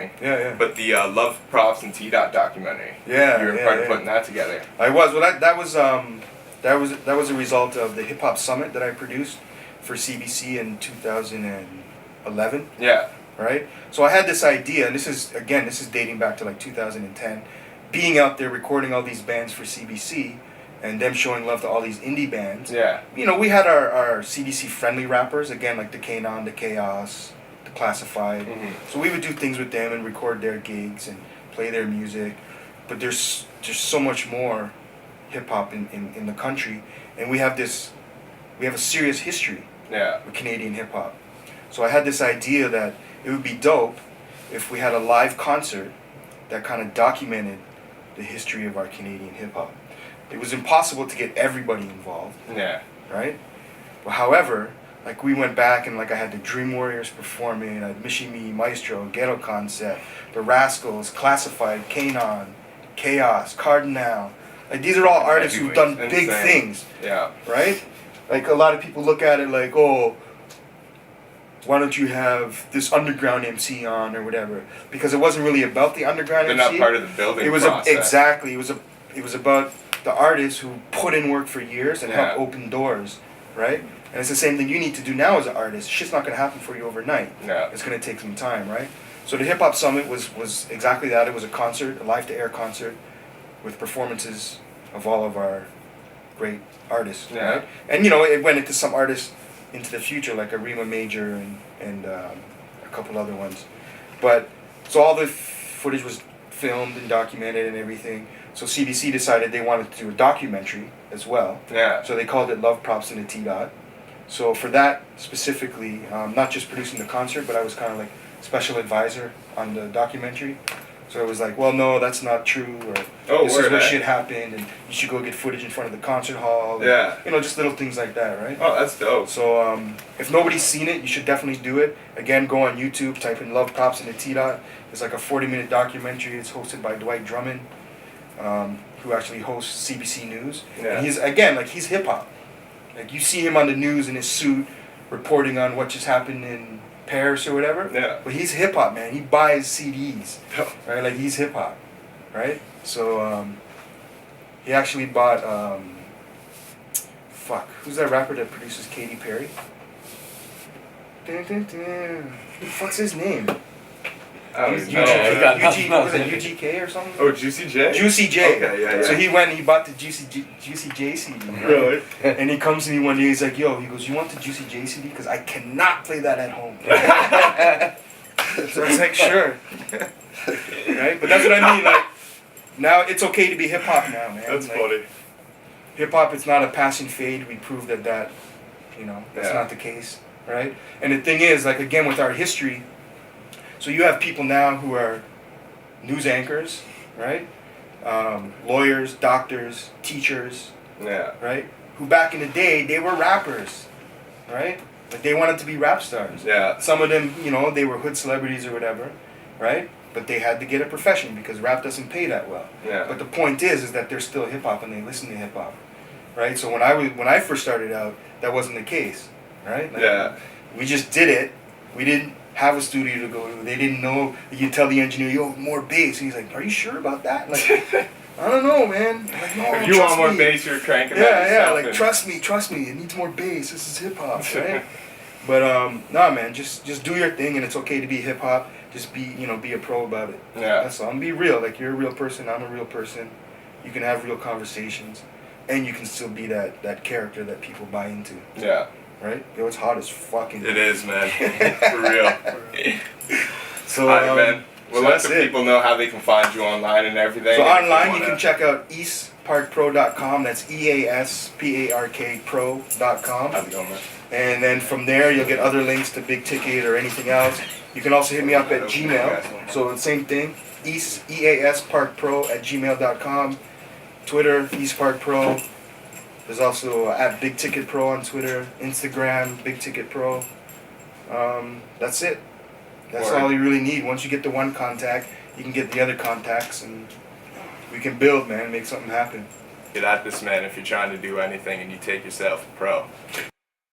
Yeah. But the Love, Props, and TDot Documentary. Yeah. You were part of putting that together. I was. Well, that was a result of the Hip Hop Summit that I produced for CBC in 2011. Yeah. Right. So I had this idea, and this is dating back to like 2010, being out there recording all these bands for CBC, and them showing love to all these indie bands. Yeah. You know, we had our CBC friendly rappers, again, like the Kanon, the Chaos, the Classified. Mm-hmm. So we would do things with them and record their gigs and play their music. But there's so much more hip hop in the country, and we have a serious history with Canadian hip hop. So I had this idea that it would be dope if we had a live concert that kind of documented the history of our Canadian hip hop. It was impossible to get everybody involved. Yeah. Right? But however, like we went back and like I had the Dream Warriors performing, I had Mishimi, Maestro, Ghetto Concept, the Rascals, Classified, Kanon, Chaos, Cardinal. Like these are all artists who've done big things. Yeah. Right? Like a lot of people look at it like, oh, why don't you have this underground MC on or whatever? Because it wasn't really about the underground MC. They're not part of the building process. Exactly. It was about the artists who put in work for years and helped open doors, right? And it's the same thing you need to do now as an artist. Shit's not going to happen for you overnight. Yeah. It's going to take some time, right? So the Hip Hop Summit was exactly that. It was a concert, a live-to-air concert with performances of all of our great artists, right? And, you know, it went into some artists into the future, like Arima Major and a couple other ones. But, so all the footage was filmed and documented and everything. So CBC decided they wanted to do a documentary as well. Yeah. So they called it Love, Props, and a TDot. So for that specifically, not just producing the concert, but I was kind of like special advisor on the documentary. So it was like, well, no, that's not true, or this is what shit happened, and you should go get footage in front of the concert hall. And, you know, just little things like that, right? Oh, that's dope. So if nobody's seen it, you should definitely do it. Again, go on YouTube, type in Love, Props, and a TDot. It's like a 40-minute documentary. It's hosted by Dwight Drummond, who actually hosts CBC News. Yeah. And he's hip-hop. Like, you see him on the news in his suit, reporting on what just happened in Paris or whatever. Yeah. But he's hip-hop, man. He buys CDs, right? Like, he's hip-hop, right? So, he actually bought, who's that rapper that produces Katy Perry? Who the fuck's his name? UGK or something? Oh, Juicy J? Juicy J. Okay, yeah. So he went and he bought the Juicy J CD. Really? And he comes to me one day, he's like, yo, he goes, you want the Juicy J CD? Because I cannot play that at home. So I was like, sure. Right? But that's what I mean, like, now it's okay to be hip-hop now, man. That's like, funny. Hip-hop, it's not a passing fade. We proved that, that's not the case, right? And the thing is, like, again, with our history, so you have people now who are news anchors, right? Lawyers, doctors, teachers, right? Who back in the day, they were rappers, right? Like they wanted to be rap stars. Yeah. Some of them, you know, they were hood celebrities or whatever, right? But they had to get a profession because rap doesn't pay that well. Yeah. But the point is that they're still hip hop and they listen to hip hop, right? So when I first started out, that wasn't the case, right? Like, we just did it. We didn't have a studio to go to. They didn't know. You tell the engineer, yo, more bass. And he's like, are you sure about that? Like, I don't know, man. I'm like, no, if you want more bass, you're cranking that yourself. Like, trust me. It needs more bass. This is hip hop, right? But nah, man, just do your thing, and it's okay to be hip hop. Just be a pro about it. Yeah. That's all. And be real. Like, you're a real person. I'm a real person. You can have real conversations, and you can still be that character that people buy into. Yeah. Right? Yo, it's hot as fucking. It is, man. For real. So, alright, man. Well, let the people know how they can find you online and everything. So online, you can check out easparkpro.com. That's EASPARK How's it going, man? And then from there, you'll get other links to Big Ticket or anything else. You can also hit me up at Gmail. So the same thing, EASParkpro@gmail.com. Twitter, easparkpro. There's also at Big Ticket Pro on Twitter, Instagram, Big Ticket Pro. That's it. That's all you really need. Once you get the one contact, you can get the other contacts, and we can build, man, make something happen. Get at this, man, if you're trying to do anything and you take yourself pro.